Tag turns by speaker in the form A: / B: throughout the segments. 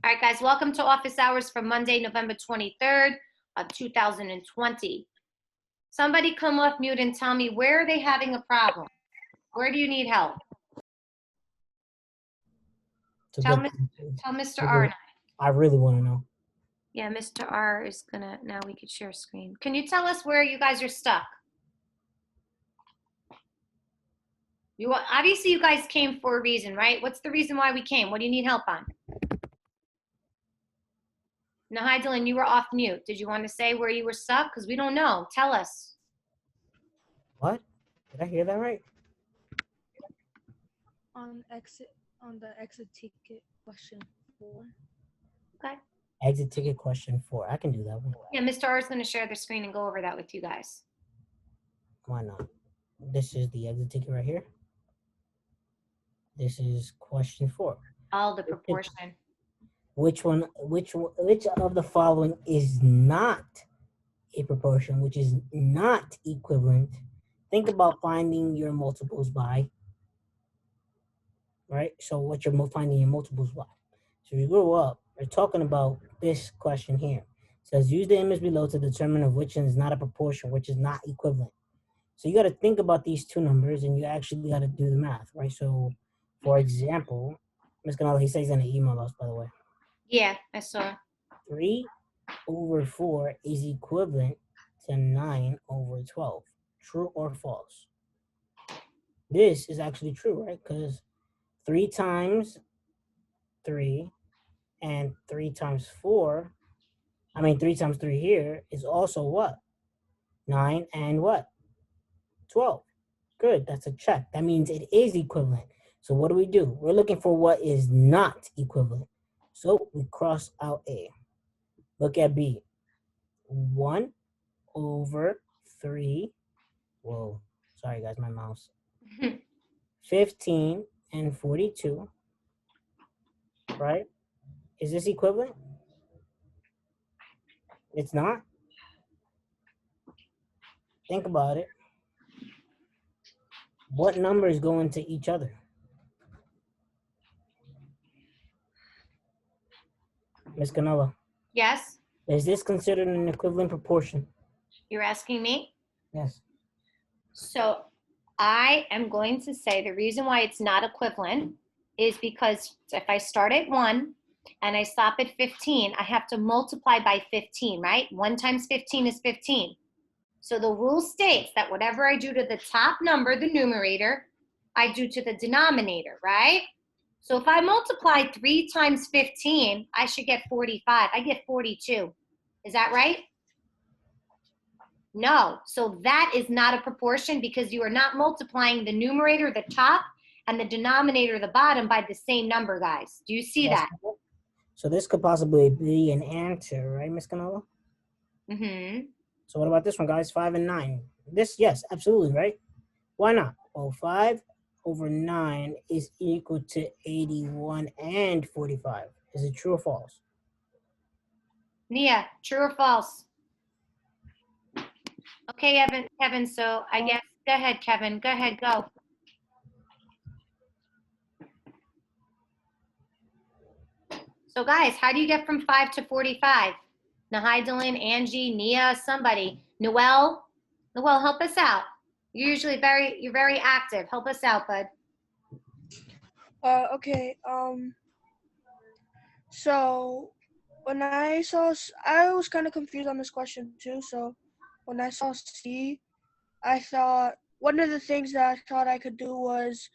A: All right, guys, welcome to office hours for Monday, November 23rd of 2020. Somebody come off mute and tell me, where are they having a problem? Where do you need help? Tell Mr. R.
B: I really want to know.
A: Yeah, Mr. R is gonna, now we could share screen. Can you tell us where you guys are stuck? Obviously you guys came for a reason, right? What's the reason why we came? What do you need help on? Nahidelin, you were off mute. Did you want to say where you were stuck? Because we don't know. Tell us.
B: What? Did I hear that right?
C: On the exit ticket question 4.
A: Okay.
B: Exit ticket question 4. I can do that one.
A: Yeah, Mr. R is going to share the screen and go over that with you guys.
B: Why not? This is the exit ticket right here. This is question 4.
A: All the proportion.
B: Which of the following is not a proportion, which is not equivalent? Think about finding your multiples by, right? So what you're finding your multiples by. So if you grow up, we're talking about this question here. It says, use the image below to determine of which is not a proportion, which is not equivalent. So you got to think about these two numbers, and you actually got to do the math, right? So, for example, Ms. Canala, he says in the email us, by the way.
A: Yeah, I saw.
B: 3/4 is equivalent to 9/12. True or false? This is actually true, right? Because 3 times 3 and 3 times 4, 3 times 3 here is also what? 9 and what? 12. Good, that's a check. That means it is equivalent. So what do? We're looking for what is not equivalent. So we cross out A. Look at B. 1/3. Whoa, sorry guys, my mouse. 15 and 42, right? Is this equivalent? It's not. Think about it. What numbers go into each other? Ms. Canella.
A: Yes?
B: Is this considered an equivalent proportion?
A: You're asking me?
B: Yes.
A: So I am going to say the reason why it's not equivalent is because if I start at 1 and I stop at 15, I have to multiply by 15, right? 1 times 15 is 15. So the rule states that whatever I do to the top number, the numerator, I do to the denominator, right? So if I multiply 3 times 15, I should get 45. I get 42. Is that right? No. So that is not a proportion because you are not multiplying the numerator, the top, and the denominator, the bottom, by the same number, guys. Do you see that?
B: So this could possibly be an answer, right, Ms. Canella?
A: Mm-hmm.
B: So what about this one, guys? 5 and 9. This, yes, absolutely, right? Why not? Well, 5/9 is equal to 81 and 45. Is it true or false?
A: Nia, true or false? Okay, Kevin, so I guess, go ahead, Kevin. Go ahead, go. So guys, how do you get from 5 to 45? Nahidelin, Angie, Nia, somebody. Newal, help us out. You're usually you're very active. Help us out, bud.
C: Okay. So when I was kind of confused on this question too. So when I saw C, I thought one of the things that I thought I could do was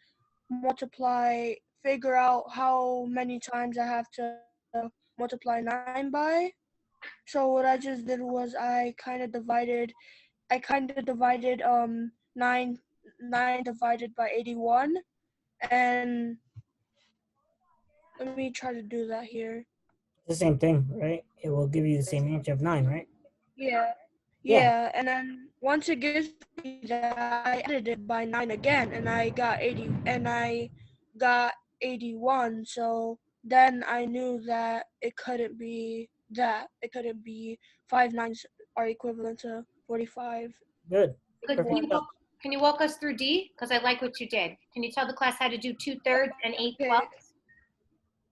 C: figure out how many times I have to multiply 9 by. So what I just did was I kind of divided 9 divided by 81, and let me try to do that here.
B: The same thing, right? It will give you the same answer of 9, right?
C: Yeah, and then once it gives me that, I added it by 9 again, and I got 81. So then I knew that it couldn't be that. It couldn't be 5 9s are equivalent to 45.
B: Good.
A: Can you walk us through D? Because I like what you did. Can you tell the class how to do 2/3 and 8/12?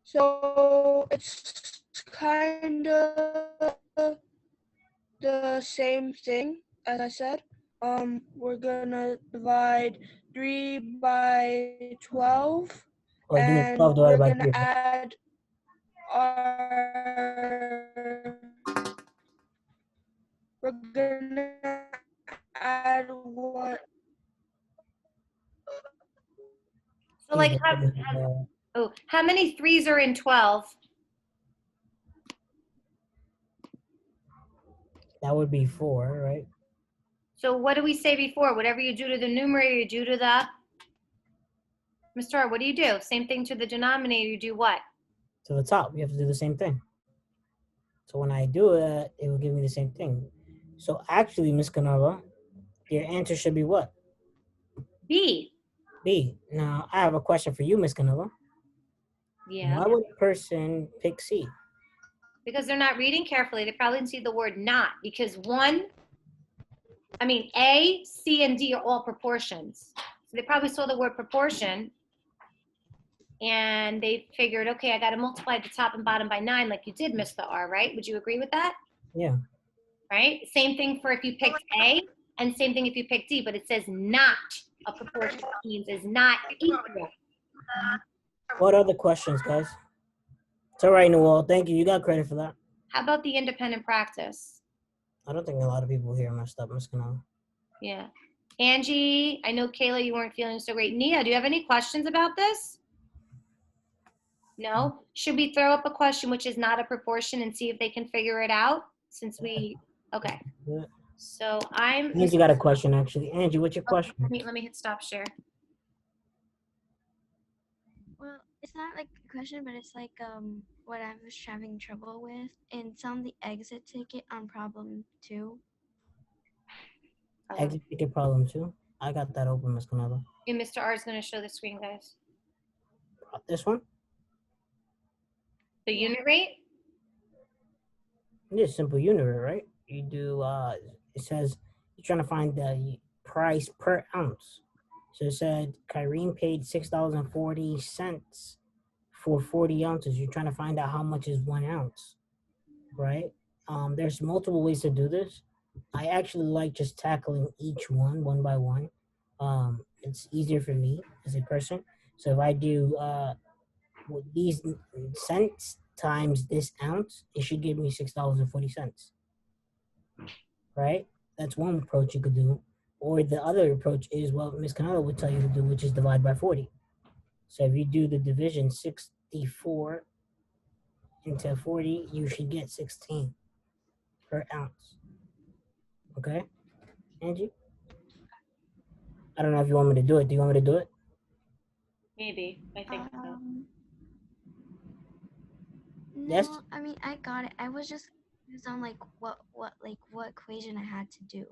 C: So it's kind of the same thing as I said. We're gonna divide 3 by 12,
B: Oh, you mean
C: and
B: 12
C: we're
B: divided by
C: gonna
B: 3.
C: add we're gonna add what?
A: So like, how many threes are in 12?
B: That would be 4, right?
A: So what did we say before? Whatever you do to the numerator, you do to the, Mr. R, what do you do? Same thing to the denominator, you do what?
B: To the top, you have to do the same thing. So when I do it, it will give me the same thing. So actually, Miss Canova, your answer should be what?
A: B.
B: B. Now, I have a question for you, Miss Canova.
A: Yeah.
B: Why would a person pick C?
A: Because they're not reading carefully. They probably didn't see the word not, because A, C, and D are all proportions. So they probably saw the word proportion and they figured, okay, I got to multiply the top and bottom by 9 like you did, Mr. R, right? Would you agree with that?
B: Yeah.
A: Right? Same thing for if you picked A and same thing if you picked D, but it says not a proportion. It means is not equal.
B: What other questions, guys? It's all right, Newal. Thank you. You got credit for that.
A: How about the independent practice?
B: I don't think a lot of people here messed up, Miss Canova.
A: Yeah. Angie, I know Kayla, you weren't feeling so great. Nia, do you have any questions about this? No? Should we throw up a question which is not a proportion and see if they can figure it out? Okay.
B: Yeah.
A: So I'm.
B: Angie got a question, actually. Angie, what's your question?
A: Let me hit stop share.
D: Well, it's not like a question, but it's like what I was having trouble with. And it's on the exit ticket on problem 2.
B: Exit ticket problem 2. I got that open, Miss Canova.
A: And Mr. R is going to show the screen, guys.
B: This one?
A: The unit rate?
B: Just simple unit rate, right? You do, it says you're trying to find the price per ounce. So it said Kyrene paid $6.40 for 40 ounces. You're trying to find out how much is 1 ounce, right? There's multiple ways to do this. I actually like just tackling each one by one. It's easier for me as a person. So if I do these cents times this ounce, it should give me $6.40, right? That's one approach you could do. Or the other approach is what Ms. Canova would tell you to do, which is divide by 40. So if you do the division 64 into 40, you should get 16 per ounce. Okay, Angie? I don't know if you want me to do it. Do you want me to do it?
A: Maybe. I think so.
D: No,
B: Yes?
D: I mean I got it. I was just confused on like what equation I had to do.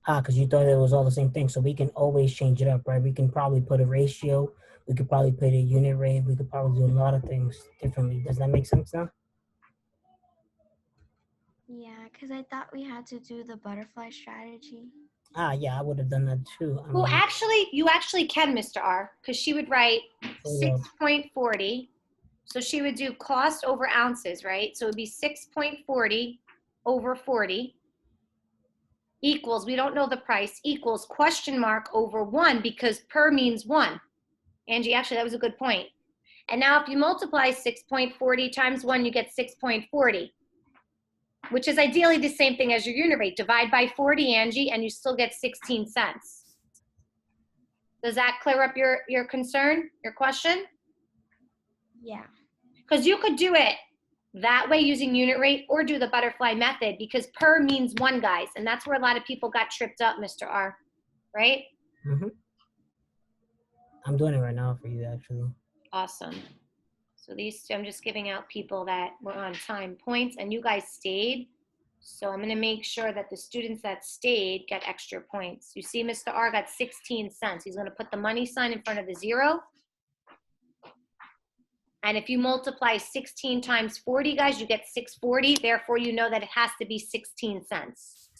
B: Because you thought it was all the same thing. So we can always change it up, right? We can probably put a ratio. We could probably put a unit rate. We could probably do a lot of things differently. Does that make sense now?
D: Yeah, because I thought we had to do the butterfly strategy.
B: Yeah, I would have done that too.
A: Well, you actually can, Mr. R, because she would write 6.40. So she would do cost over ounces, right? So it would be 6.40 over 40 equals, we don't know the price, equals question mark over 1 because per means 1. Angie, actually, that was a good point. And now if you multiply 6.40 times 1, you get 6.40, which is ideally the same thing as your unit rate. Divide by 40, Angie, and you still get 16 cents. Does that clear up your concern, your question?
D: Yeah.
A: Because you could do it that way using unit rate or do the butterfly method because per means 1, guys. And that's where a lot of people got tripped up, Mr. R, right?
B: Mm-hmm. I'm doing it right now for you, actually.
A: Awesome. So these two, I'm just giving out people that were on time points and you guys stayed. So I'm going to make sure that the students that stayed get extra points. You see Mr. R got 16 cents. He's going to put the money sign in front of the 0. And if you multiply 16 times 40, guys, you get 640. Therefore, you know that it has to be 16 cents.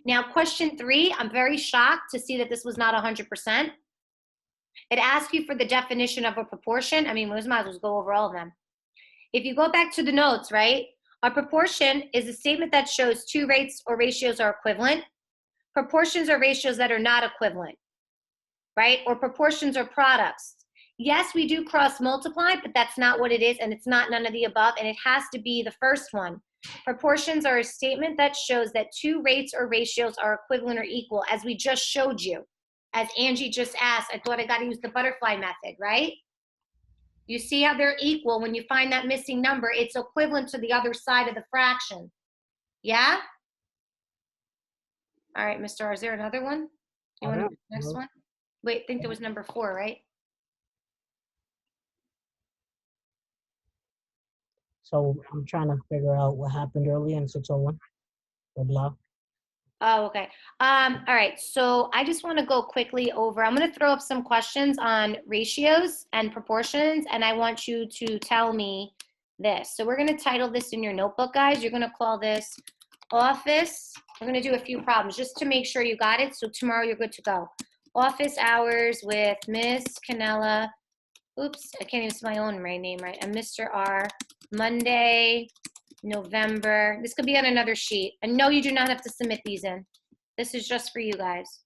A: Now, question 3, I'm very shocked to see that this was not 100%. It asks you for the definition of a proportion. I mean, we might as well go over all of them. If you go back to the notes, right, A proportion is a statement that shows two rates or ratios are equivalent. Proportions are ratios that are not equivalent, right? Or proportions are products. Yes, we do cross multiply, but that's not what it is, and it's not none of the above, and it has to be the first one. Proportions are a statement that shows that two rates or ratios are equivalent or equal, as we just showed you. As Angie just asked, I thought I got to use the butterfly method, right? You see how they're equal. When you find that missing number, it's equivalent to the other side of the fraction. Yeah? All right, Mr. R, is there another one? You want to do the next one? Wait, I think there was number 4, right?
B: So I'm trying to figure out what happened earlier in 601 with law.
A: Oh, okay. All right, so I just want to go quickly over, I'm going to throw up some questions on ratios and proportions, and I want you to tell me this. So we're going to title this in your notebook, guys. You're going to call this office. We're going to do a few problems just to make sure you got it, so tomorrow you're good to go. Office hours with Miss Canella. Oops, I can't even say my own name right. And Mr. R, Monday, November. This could be on another sheet. And no, you do not have to submit these in. This is just for you guys.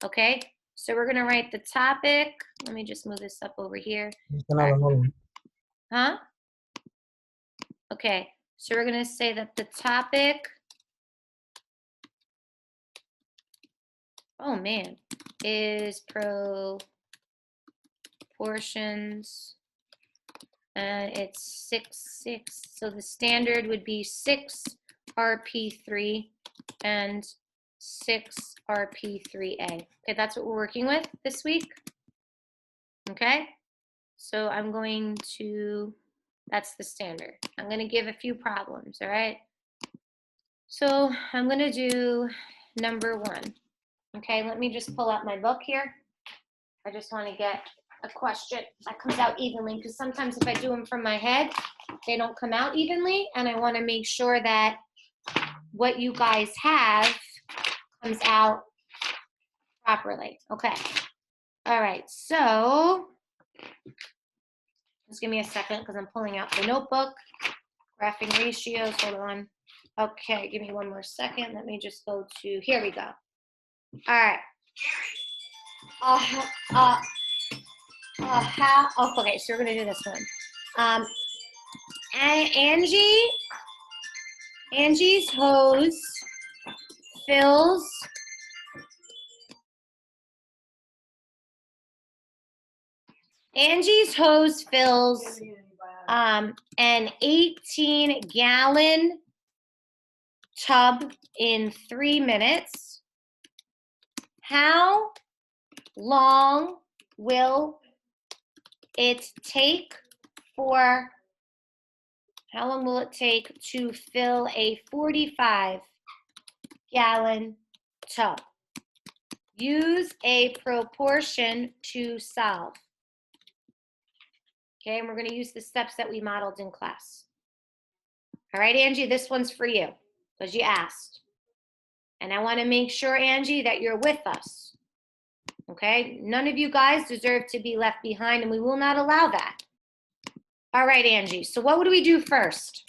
A: Okay, so we're gonna write the topic. Let me just move this up over here. Huh? Okay, so we're gonna say that the topic, oh man, is proportions. And it's 6, so the standard would be 6 RP3 and 6 RP3A. Okay, that's what we're working with this week. Okay, so I'm going to, that's the standard. I'm going to give a few problems, all right? So I'm going to do number 1. Okay, let me just pull out my book here. I just want to get a question that comes out evenly, because sometimes if I do them from my head, they don't come out evenly, and I want to make sure that what you guys have comes out properly. Okay. All right, so just give me a second because I'm pulling out the notebook. Graphing ratios, hold on. Okay, give me one more second. Let me just go to, here we go. All right. Okay, so we're gonna do this one. Angie's hose fills an 18-gallon tub in 3 minutes. How long will it take to fill a 45-gallon tub? Use a proportion to solve. Okay, and we're going to use the steps that we modeled in class. All right, Angie, this one's for you because you asked. And I want to make sure, Angie, that you're with us. Okay, none of you guys deserve to be left behind, and we will not allow that. All right, Angie, so what would we do first?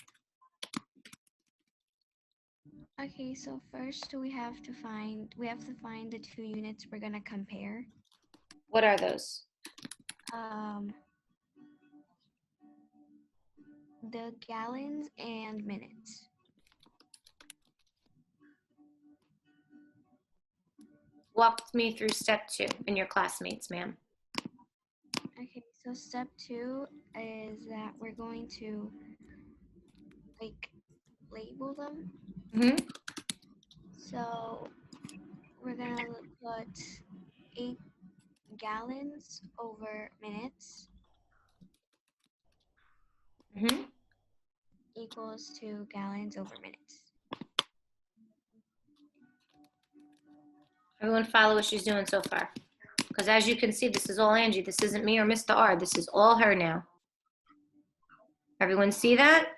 D: Okay, so first we have to find the 2 units we're gonna compare.
A: What are those?
D: The gallons and minutes.
A: Walk me through step 2 and your classmates, ma'am.
D: Okay, so step 2 is that we're going to label them.
A: Mm-hmm.
D: So we're gonna put 8 gallons over minutes
A: Mm-hmm.
D: equals 2 gallons over minutes.
A: Everyone follow what she's doing so far. Because as you can see, this is all Angie. This isn't me or Mr. R. This is all her now. Everyone see that?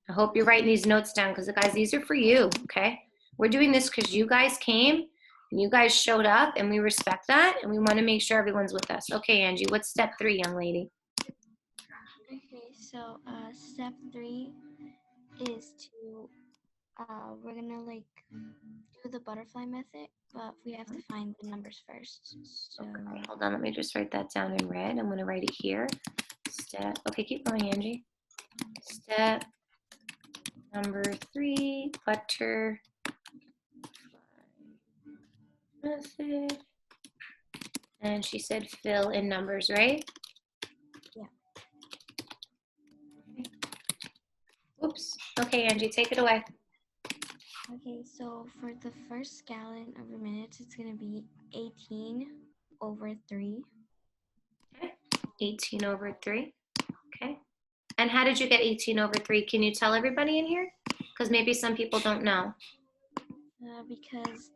A: I hope you're writing these notes down because, guys, these are for you, okay? We're doing this because you guys came and you guys showed up, and we respect that, and we want to make sure everyone's with us. Okay, Angie, what's step 3, young lady?
D: Okay, so step 3 is to, we're gonna like do the butterfly method, but we have to find the numbers first. So
A: Okay, hold on, let me just write that down in red. I'm gonna write it here. Step, okay, keep going, Angie. Step number 3, butterfly method. And she said fill in numbers, right?
D: Yeah.
A: Oops. Okay, Angie, take it away.
D: okay, so for the first gallon of a minute, it's gonna be 18/3.
A: Okay. 18 over 3. Okay. And how did you get 18 over 3? Can you tell everybody in here? Because maybe some people don't know.
D: Because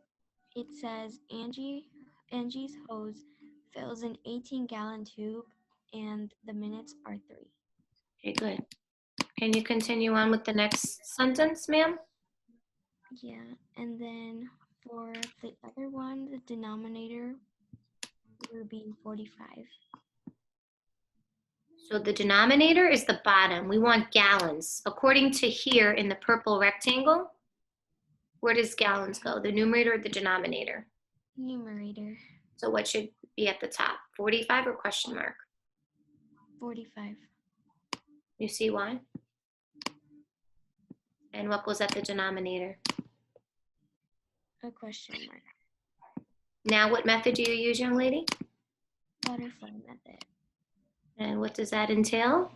D: it says Angie's hose fills an 18-gallon tube, and the minutes are 3.
A: Okay, good. Can you continue on with the next sentence, ma'am?
D: Yeah, and then for the other one, the denominator will be 45.
A: So the denominator is the bottom. We want gallons. According to here in the purple rectangle, where does gallons go? The numerator or the denominator?
D: Numerator,
A: So what should be at the top? 45 or question mark?
D: 45.
A: You see why? And what goes at the denominator?
D: A question mark.
A: Now what method do you use, young lady?
D: Butterfly method.
A: And what does that entail?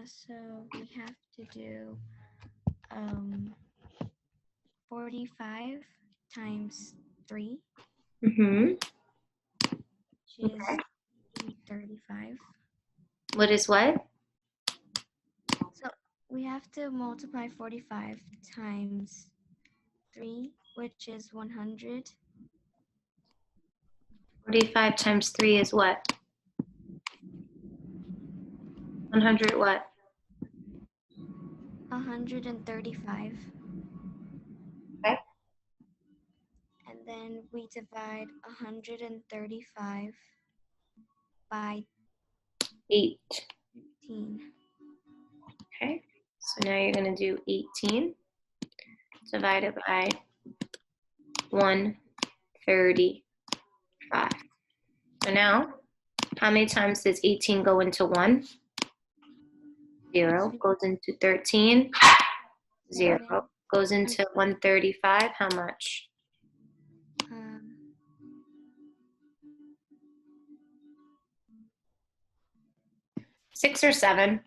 D: So we have to do 45 times 3,
A: Mm-hmm.
D: which is 35.
A: What is what?
D: So we have to multiply 45 times 3, which is 100.
A: 45 times 3 is what? 100 what?
D: 135.
A: Okay.
D: And then we divide 135 by
A: 8.
D: 18.
A: Okay. So now you're going to do 18 divided by 135. So now, how many times does 18 go into 1? 0. Goes into 13? 0. Goes into 135? How much? 6 or 7?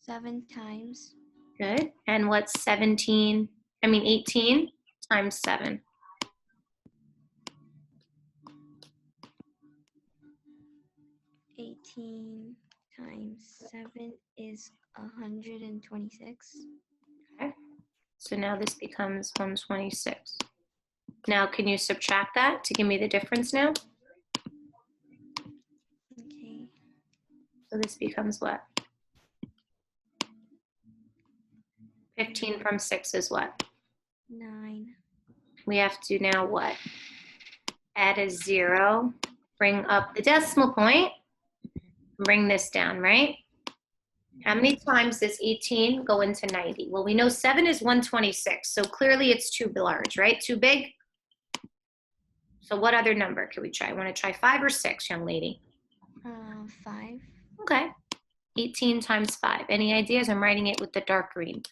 D: 7 times.
A: Good. And what's 18 times 7?
D: 18 times 7 is 126.
A: Okay. So now this becomes 126. Now, can you subtract that to give me the difference now?
D: Okay.
A: So this becomes what? 15 from 6 is what?
D: 9.
A: We have to now what? Add a 0, bring up the decimal point, bring this down, right? How many times does 18 go into 90? Well, we know 7 is 126, so clearly it's too large, right? Too big? So what other number can we try? Want to try 5 or 6, young lady?
D: 5.
A: Okay. 18 times 5. Any ideas? I'm writing it with the dark green.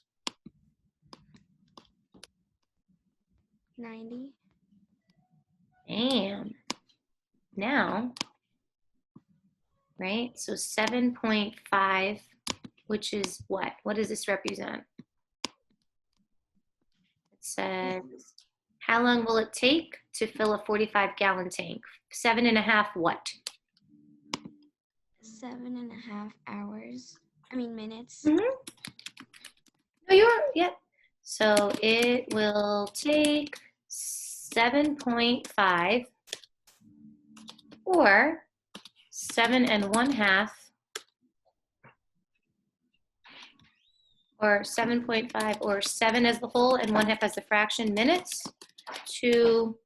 D: 90.
A: Damn. Now, right? So 7.5, which is what? What does this represent? It says, how long will it take to fill a 45-gallon tank? 7.5 what?
D: 7.5 hours. Minutes.
A: Mm-hmm. No, you are, yep. So it will take 7.5 or 7.5 or 7.5 or 7 as the whole and 1/2 as the fraction minutes to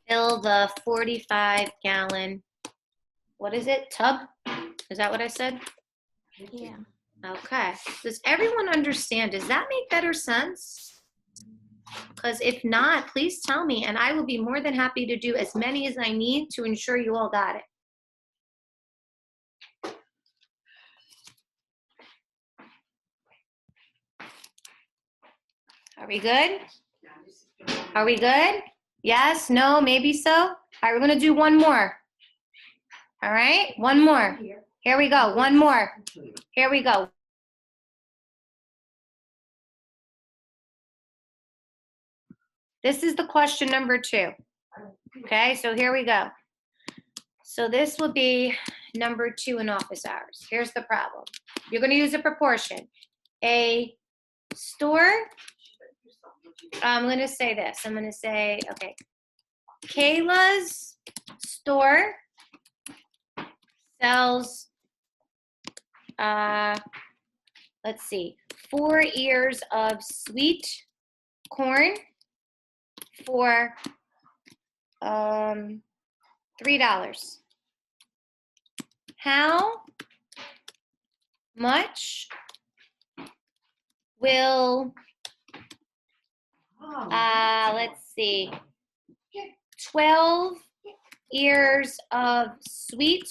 A: fill the 45-gallon, what is it, tub? Is that what I said?
D: Yeah.
A: Okay. Does everyone understand? Does that make better sense? Because if not, please tell me, and I will be more than happy to do as many as I need to ensure you all got it. Are we good? Are we good? Yes, no, maybe so? All right, we're gonna do one more. All right, one more. Here we go, one more. Here we go. This is the question number 2. Okay, so here we go. So this will be number 2 in office hours. Here's the problem. You're gonna use a proportion. A store, I'm gonna say this. I'm gonna say, okay, Kayla's store sells, let's see, 4 ears of sweet corn for $3. How much will, let's see, 12 ears of sweet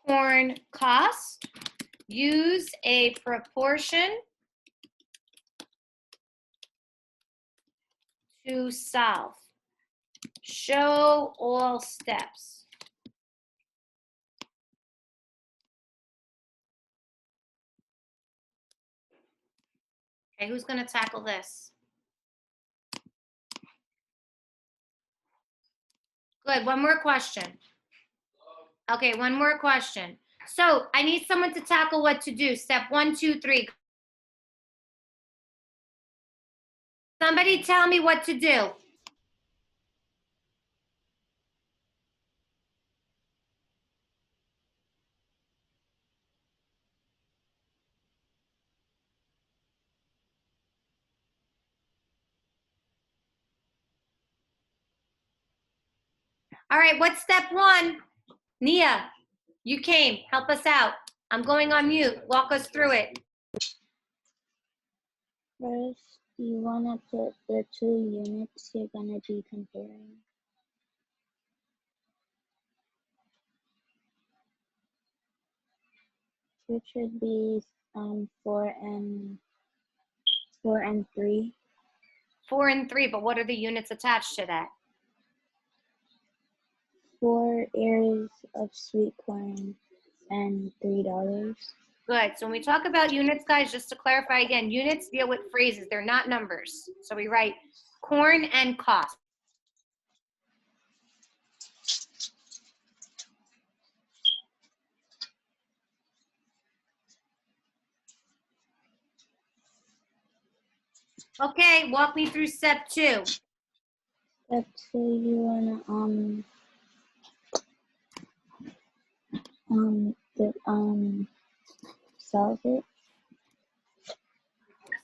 A: corn cost? Use a proportion to solve. Show all steps. Okay, who's going to tackle this? Good, one more question. Okay, one more question. So I need someone to tackle what to do. Step 1, 2, 3. Somebody tell me what to do. All right, what's step 1? Nia, you came. Help us out. I'm going on mute. Walk us through it.
E: First, you want to put the 2 units you're going to be comparing. Which should be 4 and 3.
A: 4 and 3, but what are the units attached to that?
E: 4 ears of sweet corn and $3.
A: Good. So when we talk about units, guys, just to clarify again, units deal with phrases. They're not numbers. So we write corn and cost. Okay, walk me through step 2.
E: Step 2, you want to solve it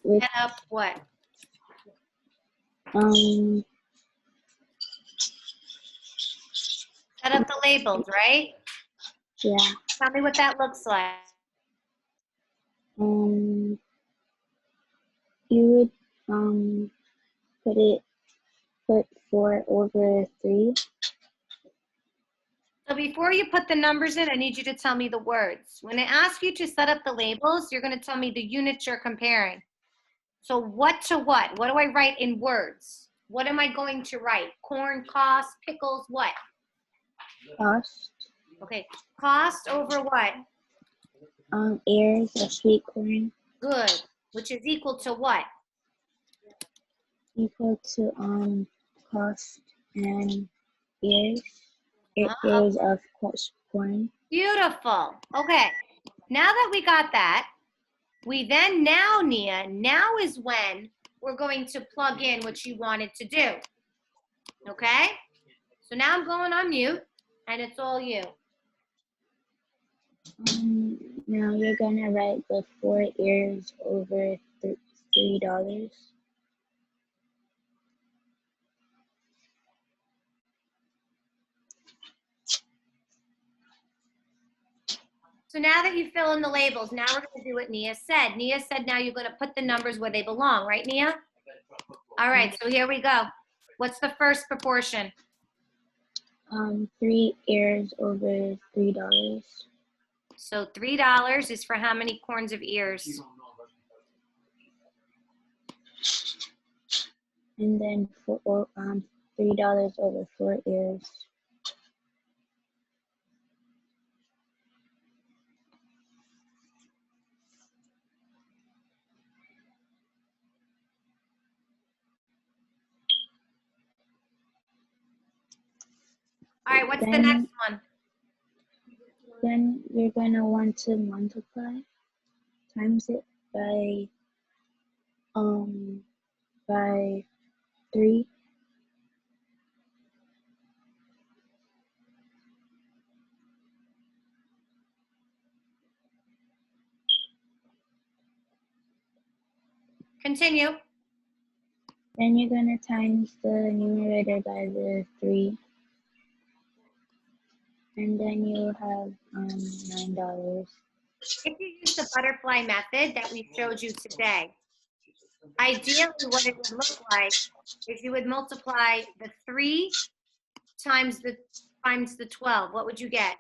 E: with
A: Set up what? Set up the labels, right?
E: yeah,
A: Tell me what that looks like.
E: you would put 4 over 3.
A: So before you put the numbers in, I need you to tell me the words. When I ask you to set up the labels, you're going to tell me the units you're comparing. So what to what? What do I write in words? What am I going to write? Corn, cost, pickles, what?
E: Cost,
A: Okay, cost over what?
E: ears of sweet corn
A: Good, which is equal to what?
E: equal to cost and ears
A: Uh-huh.
E: ears of corn.
A: Beautiful. Okay, now that we got that, we then now, Nia, now is when we're going to plug in what you wanted to do. Okay? So now I'm going on mute, and it's all you.
E: Now you're gonna write the 4 ears over $3.
A: So now that you fill in the labels, now we're going to do what Nia said. Nia said now you're going to put the numbers where they belong, right, Nia? All right, so here we go. What's the first proportion?
E: 3 ears over $3.
A: So $3 is for how many corns of ears?
E: And then $3 over 4 ears.
A: All right, what's the
E: Then-
A: next one?
E: Then you're gonna want to multiply, times it by 3.
A: Continue.
E: Then you're gonna times the numerator by the 3. And then you'll have $9.
A: If you use the butterfly method that we showed you today, ideally what it would look like is you would multiply the 3 times the 12. What would you get?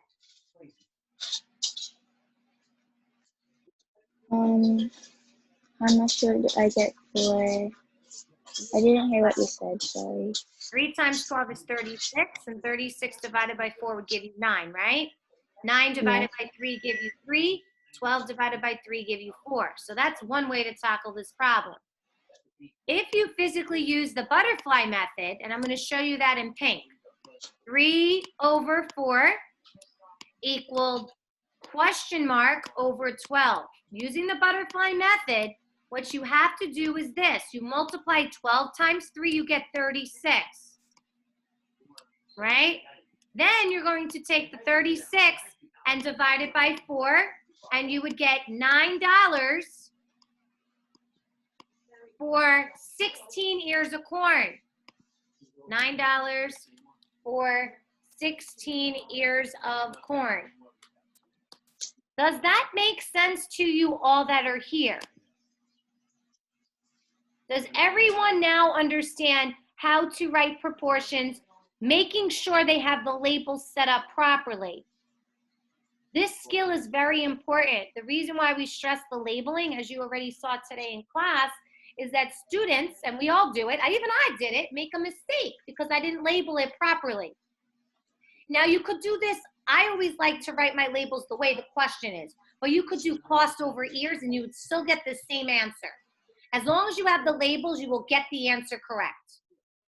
E: How much would I get for? I didn't hear what you said. Sorry.
A: 3 times 12 is 36, and 36 divided by 4 would give you 9, right? 9 divided by 3 give you 3. 12 divided by 3 give you 4. So that's one way to tackle this problem. If you physically use the butterfly method, and I'm going to show you that in pink, 3 over 4 equaled question mark over 12. Using the butterfly method, what you have to do is this. You multiply 12 times 3, you get 36. Right? Then you're going to take the 36 and divide it by 4, and you would get $9 for 16 ears of corn. $9 for 16 ears of corn. Does that make sense to you all that are here? Does everyone now understand how to write proportions, making sure they have the labels set up properly? This skill is very important. The reason why we stress the labeling, as you already saw today in class, is that students, and we all do it, I did it, make a mistake because I didn't label it properly. Now you could do this, I always like to write my labels the way the question is, but you could do cost over ears and you would still get the same answer. As long as you have the labels, you will get the answer correct.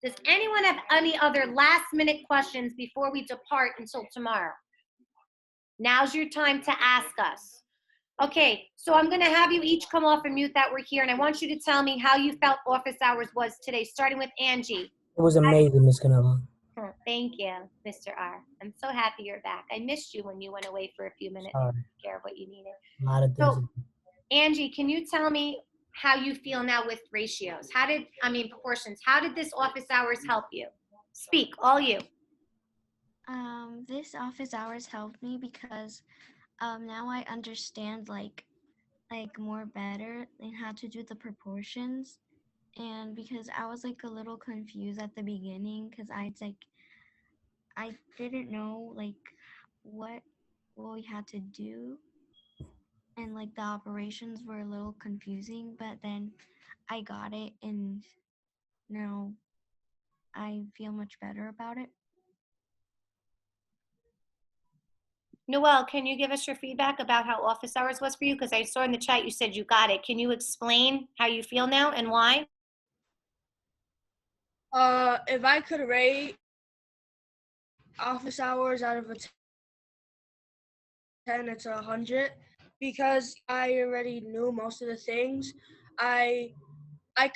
A: Does anyone have any other last minute questions before we depart until tomorrow? Now's your time to ask us. Okay, so I'm gonna have you each come off and mute that we're here, and I want you to tell me how you felt office hours was today, starting with Angie.
B: It was amazing, Miss Canella.
A: Thank you, Mr. R. I'm so happy you're back. I missed you when you went away for a few minutes
B: Sorry.
A: to take care of what you needed.
B: A lot of things.
A: So, Angie, can you tell me how you feel now with ratios? Proportions. How did this office hours help you? Speak, all you.
D: This office hours helped me because now I understand like more better in how to do the proportions, and because I was like a little confused at the beginning because I didn't know like what we had to do, and like the operations were a little confusing, but then I got it and now I feel much better about it.
A: Newal, can you give us your feedback about how office hours was for you? Because I saw in the chat you said you got it. Can you explain how you feel now and why?
C: If I could rate office hours out of a 10, it's 100 because I already knew most of the things. I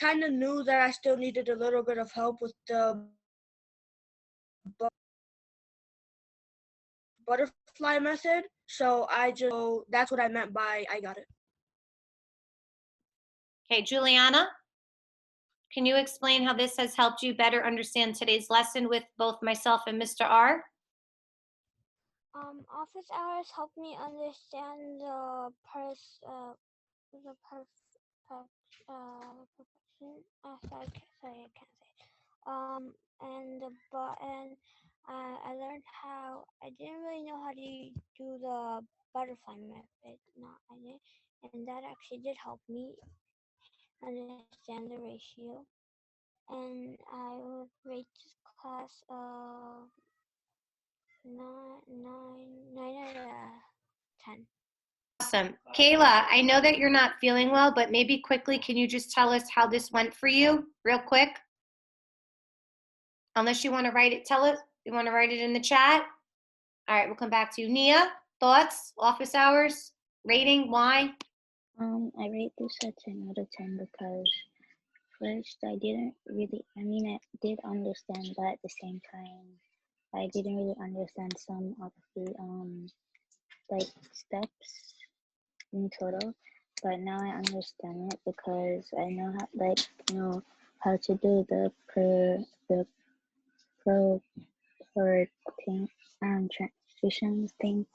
C: kind of knew that I still needed a little bit of help with the butterfly method, so that's what I meant by I got it.
A: Okay, Julianna, can you explain how this has helped you better understand today's lesson with both myself and Mr. R?
F: Office hours helped me understand the perfection. Sorry, I can't say it. And the button. I learned how. I didn't really know how to do the butterfly method. No, I didn't, and that actually did help me understand the ratio. And I would rate this class 9 out of 10.
A: Awesome. Kayla, I know that you're not feeling well, but maybe quickly, can you just tell us how this went for you real quick? Unless you want to write it, tell us. You want to write it in the chat? All right, we'll come back to you. Nia, thoughts, office hours, rating, why?
E: I rate this a 10 out of 10 because first I didn't really, I did understand, but at the same time, I didn't really understand some of the like steps in total. But now I understand it because I know how to do the transitions thing.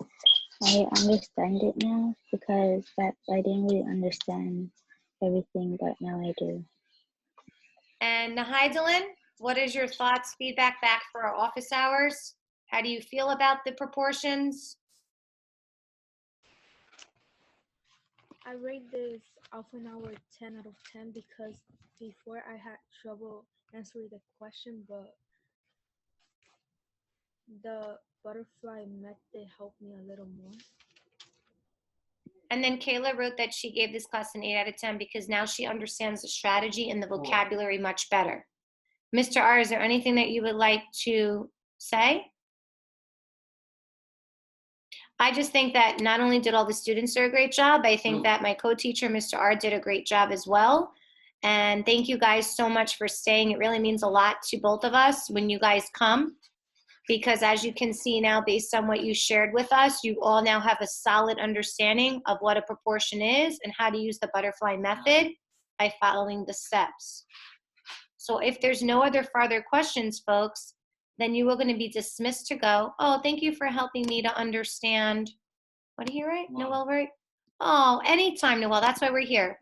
E: I understand it now because I didn't really understand everything, but now I do.
A: And Nahidelin, what is your thoughts, feedback back for our office hours? How do you feel about the proportions?
G: I rate this half an hour 10 out of 10 because before I had trouble answering the question, but the butterfly method helped me a little more.
A: And then Kayla wrote that she gave this class an 8 out of 10 because now she understands the strategy and the vocabulary much better. Mr. R, is there anything that you would like to say? I just think that not only did all the students do a great job, I think that my co-teacher, Mr. R, did a great job as well. And thank you guys so much for staying. It really means a lot to both of us when you guys come, because as you can see now, based on what you shared with us, you all now have a solid understanding of what a proportion is and how to use the butterfly method by following the steps. So if there's no other further questions, folks, then you are going to be dismissed to go. Oh, thank you for helping me to understand. What do you write? Newal, right? Oh, anytime, Newal. That's why we're here.